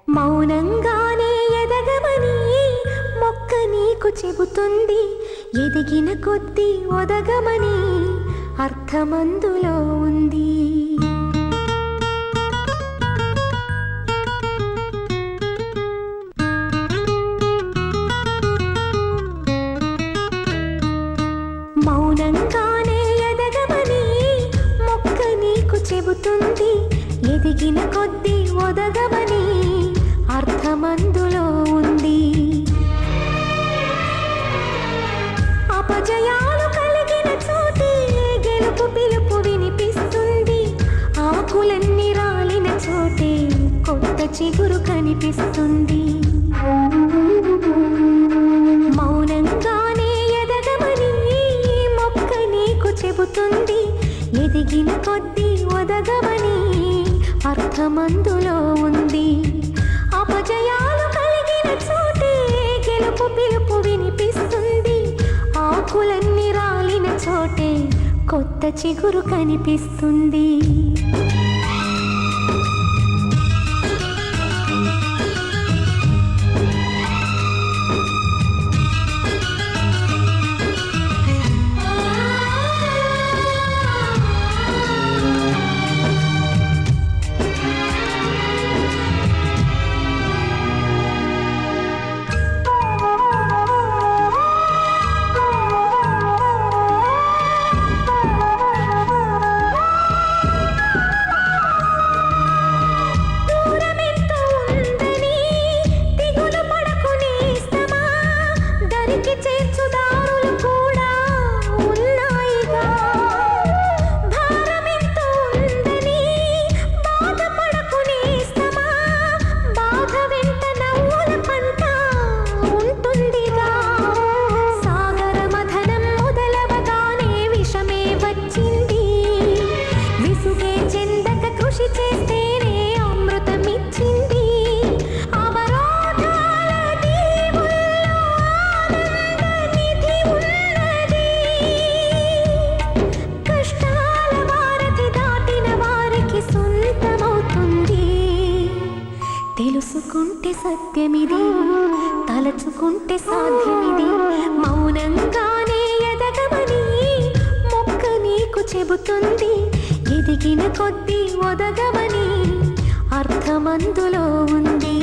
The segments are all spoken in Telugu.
మౌనంగానే ఎదగమని మొక్క నీకు చెబుతుంది. ఎదిగిన కొద్దీ ఒదగమని అర్థమందులో ఉంది. మౌనంగానే ఎదగమని మొక్క నీకు చెబుతుంది. ఎదిగిన కొద్దీ ఒదగమని అర్థమందులో ఉంది. అపజయాలు కలిగిన చోటే గెలుపు పిలుపు వినిపిస్తుంది. ఆకులన్నీ రాలిన చోటే కొత్త చిగురు కనిపిస్తుంది. మౌనంగానే ఎదగమని మొక్క నీకు చెబుతుంది. ఎదిగిన కొద్దీ ఒదగమని అర్థమందులో ఉంది. అపజయాలు కలిగిన చోటే గెలుపు పిలుపు వినిపిస్తుంది. ఆకులన్నీ రాలిన చోటే కొత్త చిగురు కనిపిస్తుంది. తెలుసుకుంటే సత్యమిది, తలచుకుంటే సాధ్యమిది. మౌనంగానే ఎదగమని మొక్క నీకు చెబుతుంది. ఎదిగిన కొద్దీ ఒదగమని అర్థమందులో ఉంది.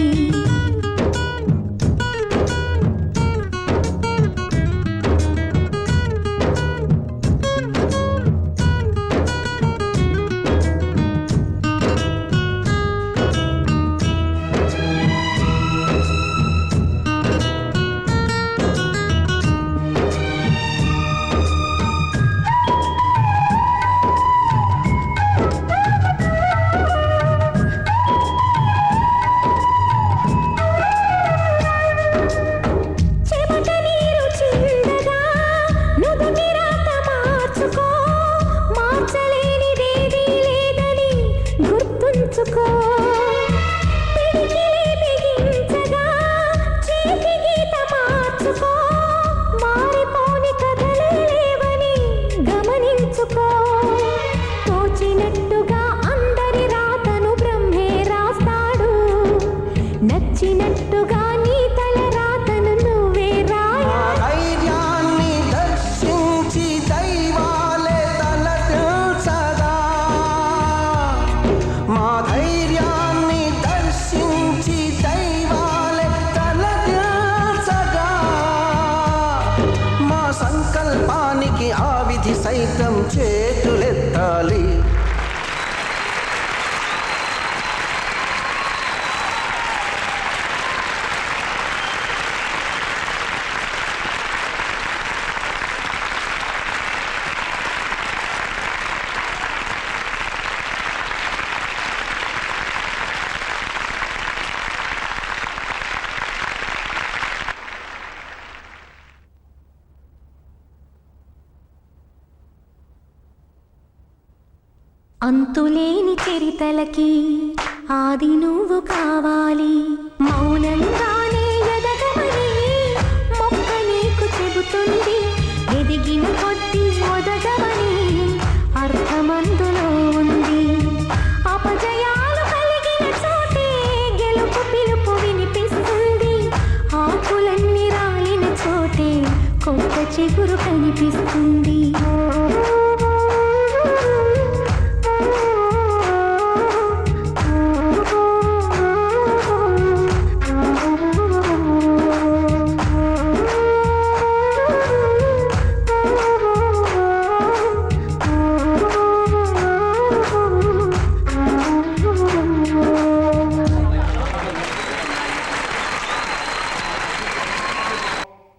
సంకల్పానికి ఆ విధి సైతం చేతులెత్తాలి. అంతులేని చరితలకి ఆది నువ్వు కావాలి. మౌనంగానే ఎదగమని మొక్క నీకు చెబుతుంది. ఎదిగిన కొద్దీ ఒదగమని అర్థమందులో ఉంది. అపజయాలు కలిగిన చోటే గెలుపు పిలుపు కొత్త చిగురు కనిపిస్తుంది.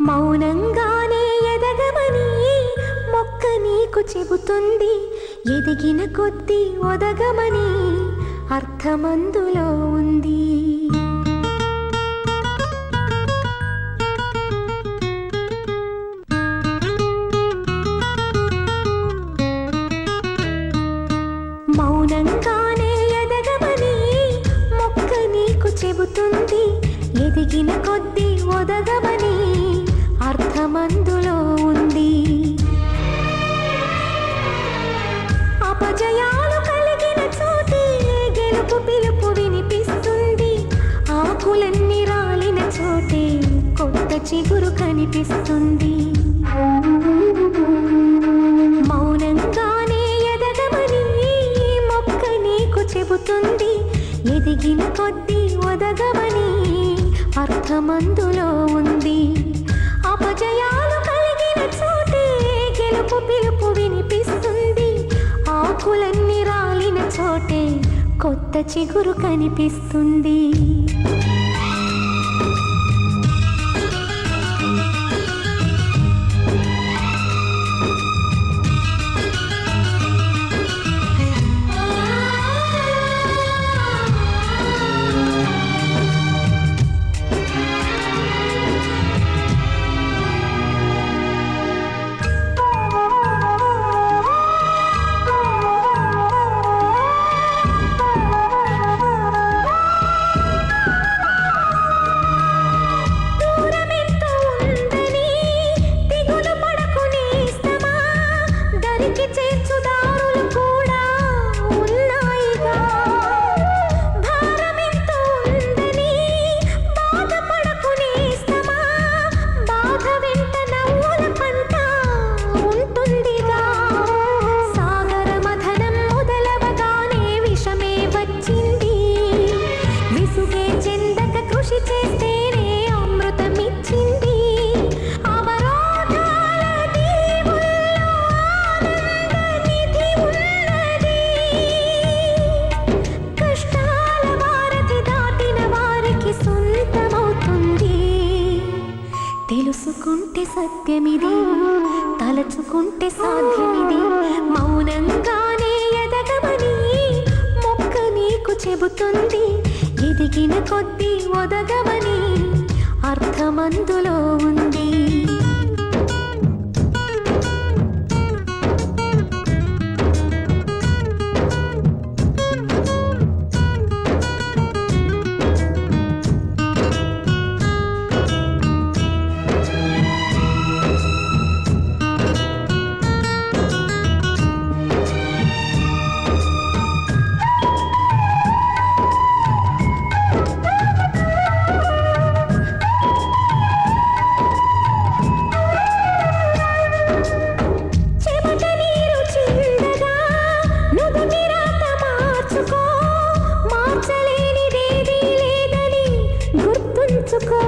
మౌనంగానే ఎదగమని మొక్క నీకు చెబుతుంది. ఎదిగిన కొద్దీ ఒదగమని అర్థమందులో ఉంది. మౌనంగానే ఎదగమని మొక్క నీకు చెబుతుంది. ఎదిగిన కొద్దీ ఒదగమని అర్థమందులో ఉంది. అపజయాలు కలిగిన చోటే గెలుపు పిలుపు వినిపిస్తుంది. ఆకులన్నీ రాలిన చోటే కొత్త చిగురు కనిపిస్తుంది. మౌనంగానే ఎదగమని మొక్క నీకు చెబుతుంది. ఎదిగిన కొద్దీ ఒదగమని అర్థమందులో ఉంది. అపజయాలు కలిగిన చోటే గెలుపు పిలుపు వినిపిస్తుంది. ఆకులన్నీ రాలిన చోటే కొత్త చిగురు కనిపిస్తుంది. తెలుసుకుంటే సత్యమిది, తలచుకుంటే సాధ్యమిది. మౌనంగానే ఎదగమని మొక్క నీకు చెబుతుంది. ఎదిగిన కొద్దీ ఒదగమని అర్థమందులో ఉంది. మార్చలేనిదేదీ లేదని గుర్తుంచుకో.